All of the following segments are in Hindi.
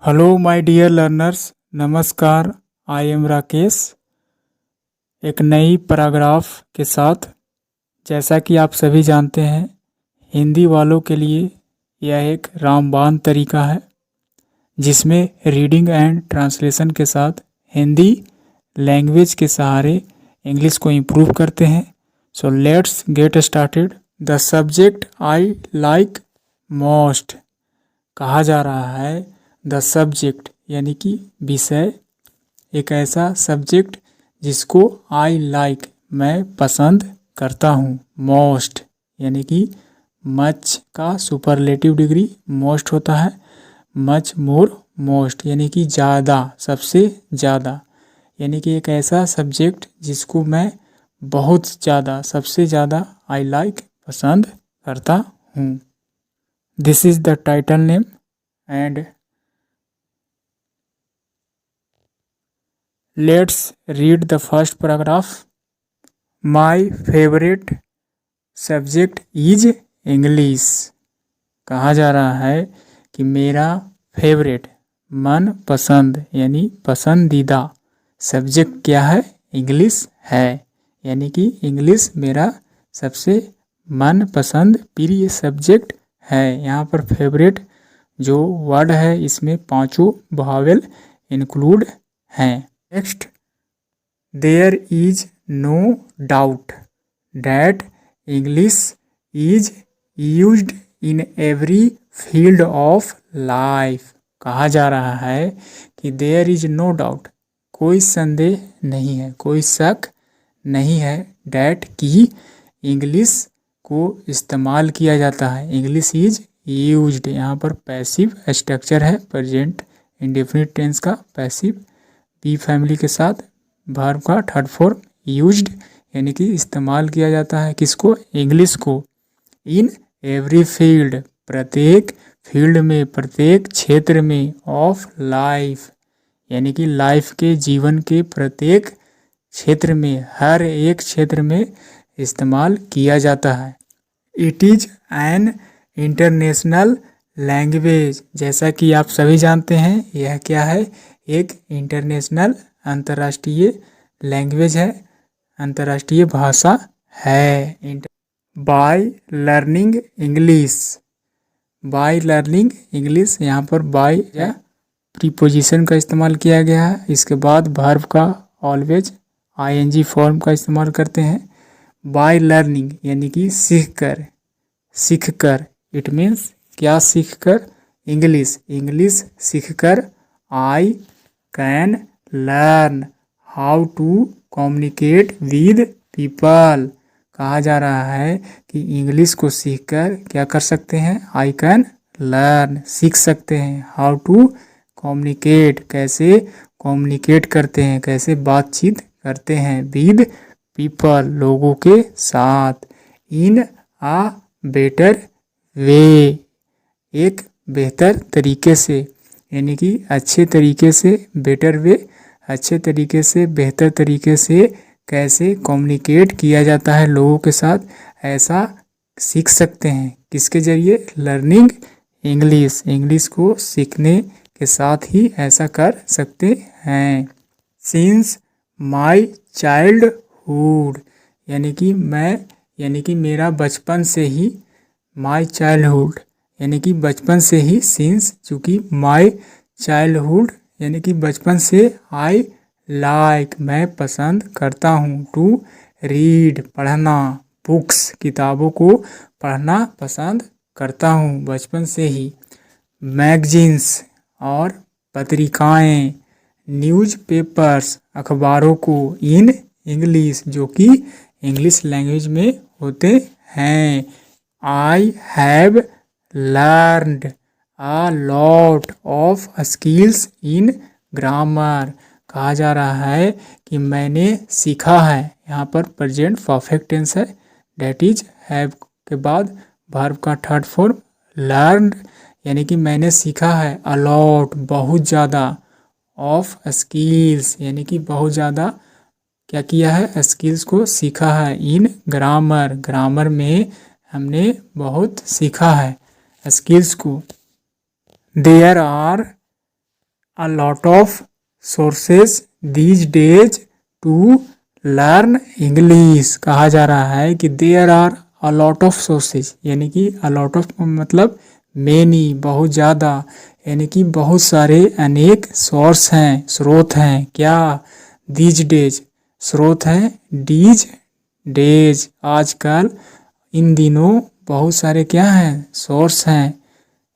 हेलो माय डियर लर्नर्स, नमस्कार। आई एम राकेश, एक नई पैराग्राफ के साथ। जैसा कि आप सभी जानते हैं, हिंदी वालों के लिए यह एक रामबाण तरीका है जिसमें रीडिंग एंड ट्रांसलेशन के साथ हिंदी लैंग्वेज के सहारे इंग्लिश को इम्प्रूव करते हैं। So let's get started. The subject I like most. कहा जा रहा है द सब्जेक्ट यानी कि विषय, एक ऐसा सब्जेक्ट जिसको आई लाइक मैं पसंद करता हूँ। मोस्ट यानी कि मच का सुपरलेटिव डिग्री मोस्ट होता है। मच मोर मोस्ट यानी कि ज़्यादा, सबसे ज़्यादा, यानी कि एक ऐसा सब्जेक्ट जिसको मैं बहुत ज़्यादा, सबसे ज़्यादा आई लाइक पसंद करता हूँ। This is the title name and let's read the first paragraph. My favorite subject is English. कहा जा रहा है कि मेरा फेवरेट, मन पसंद यानी पसंदीदा सब्जेक्ट क्या है? इंग्लिश है। यानी कि इंग्लिश मेरा सबसे मन पसंद प्रिय सब्जेक्ट है। यहाँ पर फेवरेट जो वर्ड है इसमें पांचों वावेल इंक्लूड हैं। Next, there is no doubt that English is used in every field of life. कहा जा रहा है कि there is no doubt, कोई संदेह नहीं है, कोई शक नहीं है, that कि इंग्लिश को इस्तेमाल किया जाता है। इंग्लिश इज यूज्ड, यहाँ पर पैसिव स्ट्रक्चर है, प्रेजेंट इंडेफिनिट टेंस का पैसिव, बी फैमिली के साथ वर्ब का थर्ड फॉर्म यूज्ड यानी कि इस्तेमाल किया जाता है। किसको? इंग्लिश को। इन एवरी फील्ड, प्रत्येक फील्ड में, प्रत्येक क्षेत्र में, ऑफ लाइफ यानी कि लाइफ के, जीवन के प्रत्येक क्षेत्र में, हर एक क्षेत्र में इस्तेमाल किया जाता है। It is an international language. जैसा कि आप सभी जानते हैं, यह क्या है? एक इंटरनेशनल, अंतर्राष्ट्रीय लैंग्वेज है, अंतर्राष्ट्रीय भाषा है। By learning English, by learning English, यहाँ पर बाय या प्रीपोजिशन का इस्तेमाल किया गया है। इसके बाद वर्ब का ऑलवेज आईएनजी फॉर्म का इस्तेमाल करते हैं। बाय लर्निंग यानी कि सीख कर, सीख कर। इट मीन्स क्या? सीख कर इंग्लिश, इंग्लिश सीख कर I can learn how to communicate with people. कहा जा रहा है कि इंग्लिश को सीखकर क्या कर सकते हैं? आई कैन लर्न, सीख सकते हैं। हाउ टू कम्युनिकेट, कैसे कम्युनिकेट करते हैं, कैसे बातचीत करते हैं, विद पीपल, लोगों के साथ। इन आ बेटर वे, एक बेहतर तरीके से, यानी कि अच्छे तरीके से, बेटर वे, अच्छे तरीके से, बेहतर तरीके से कैसे कम्युनिकेट किया जाता है लोगों के साथ, ऐसा सीख सकते हैं। किसके जरिए? लर्निंग इंग्लिश, इंग्लिश को सीखने के साथ ही ऐसा कर सकते हैं। सिंस माई चाइल्डहुड यानी कि मैं, यानी कि मेरा बचपन से ही, माई चाइल्डहुड यानी कि बचपन से ही, सिंस चूँकि माई चाइल्डहुड यानी कि बचपन से, आई लाइक मैं पसंद करता हूँ, टू रीड पढ़ना, बुक्स किताबों को पढ़ना पसंद करता हूँ बचपन से ही। मैगजीन्स और पत्रिकाएं, न्यूज़पेपर्स अखबारों को, इन इंग्लिश जो कि इंग्लिश लैंग्वेज में होते हैं। I have learned a lot of skills in grammar. कहा जा रहा है कि मैंने सीखा है, यहाँ पर प्रेजेंट परफेक्ट टेंस है, डेट इज हैव के बाद वर्ब का थर्ड फॉर्म लर्नड यानी कि मैंने सीखा है, अलॉट बहुत ज़्यादा, ऑफ स्किल्स यानी कि बहुत ज़्यादा क्या किया है? स्किल्स को सीखा है। इन ग्रामर, ग्रामर में हमने बहुत सीखा है स्किल्स को। There are a lot of sources these days to learn English। कहा जा रहा है कि there are a lot of sources, यानी कि a lot of मतलब many, बहुत ज़्यादा, यानी कि बहुत सारे अनेक सोर्स हैं, स्रोत हैं। क्या? these days, स्रोत हैं these days, आजकल, इन दिनों, बहुत सारे क्या हैं? सोर्स हैं,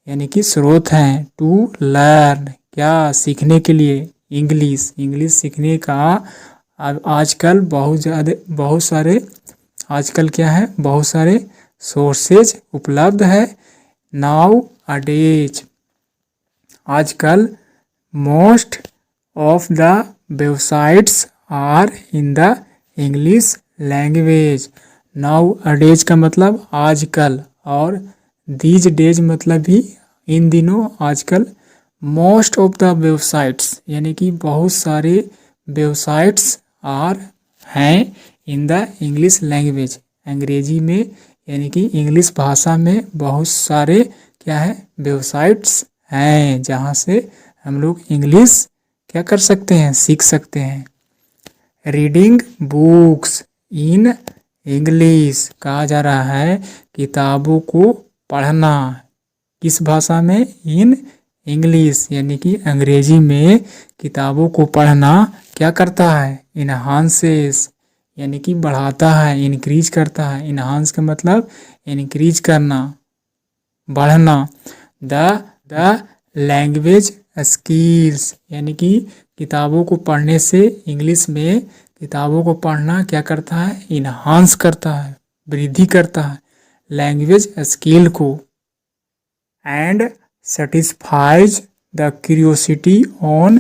यानी कि स्रोत हैं। टू लर्न, क्या? सीखने के लिए। इंग्लिश, इंग्लिश सीखने का आजकल बहुत ज़्यादा, बहुत सारे, आजकल क्या है? बहुत सारे सोर्सेज उपलब्ध है। नाउ अडेज, आजकल, most of the websites are in the English language. Nowadays का मतलब आजकल, और दीज डेज मतलब भी इन दिनों, आजकल। मोस्ट ऑफ द वेबसाइट्स, यानी कि बहुत सारे वेबसाइट्स आर हैं इन द इंग्लिश लैंग्वेज, अंग्रेजी में, यानी कि इंग्लिश भाषा में बहुत सारे क्या है? वेबसाइट्स हैं, जहाँ से हम लोग इंग्लिश क्या कर सकते हैं? सीख सकते हैं। रीडिंग बुक्स इन इंग्लिश, कहा जा रहा है किताबों को पढ़ना, किस भाषा में? इन इंग्लिश, यानी कि अंग्रेजी में किताबों को पढ़ना क्या करता है? इनहांसेस, यानी कि बढ़ाता है, इंक्रीज करता है। इनहांस का मतलब इंक्रीज करना, बढ़ना। द लैंग्वेज स्किल्स, यानी कि किताबों को पढ़ने से इंग्लिश में किताबों को पढ़ना क्या करता है? इनहांस करता है, वृद्धि करता है लैंग्वेज स्किल को। And satisfies the curiosity on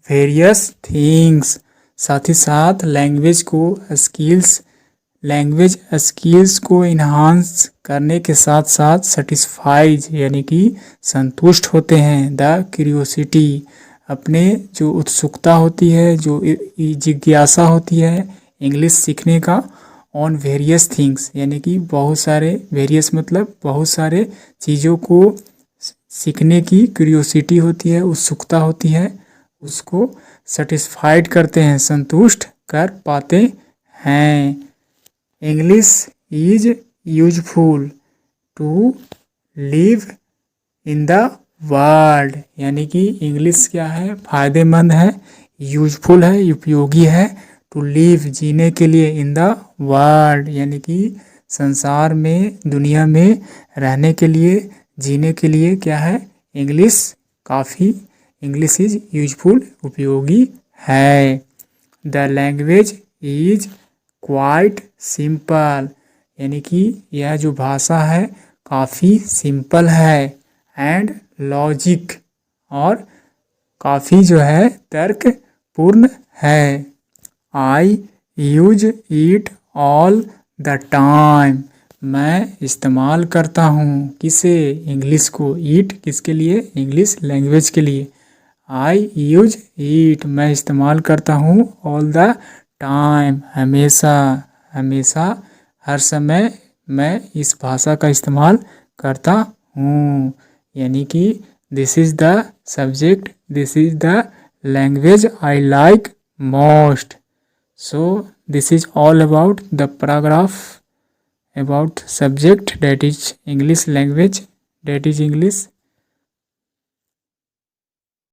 various things, साथ ही साथ लैंग्वेज स्किल्स को इन्हांस करने के साथ साथ सेटिस्फाइज, यानी कि संतुष्ट होते हैं। द क्यूरियोसिटी, अपने जो उत्सुकता होती है, जो जिज्ञासा होती है इंग्लिश सीखने का, ऑन वेरियस थिंग्स, यानी कि बहुत सारे, वेरियस मतलब बहुत सारे चीज़ों को सीखने की क्यूरियोसिटी होती है, उत्सुकता होती है, उसको सेटिस्फाइड करते हैं, संतुष्ट कर पाते हैं। English is useful to live in the world, यानी कि इंग्लिश क्या है? फायदेमंद है, यूजफुल है, उपयोगी है, टू लिव, जीने के लिए, इन द वर्ल्ड, यानी कि संसार में, दुनिया में रहने के लिए, जीने के लिए क्या है? इंग्लिश काफ़ी, इंग्लिश इज यूजफुल, उपयोगी है। The language is quite simple, यानी कि यह जो भाषा है काफ़ी सिंपल है। एंड लॉजिक, और काफ़ी जो है तर्कपूर्ण है। I use it all the time, मैं इस्तेमाल करता हूँ, किसे? इंग्लिश को। ईट किसके लिए? इंग्लिश लैंग्वेज के लिए। आई यूज इट, मैं इस्तेमाल करता हूँ, ऑल द टाइम, हमेशा, हमेशा, हर समय मैं इस भाषा का इस्तेमाल करता हूँ, यानी कि this is the subject, this is the language I like most. So this is all about the paragraph about subject, that is English language, that is English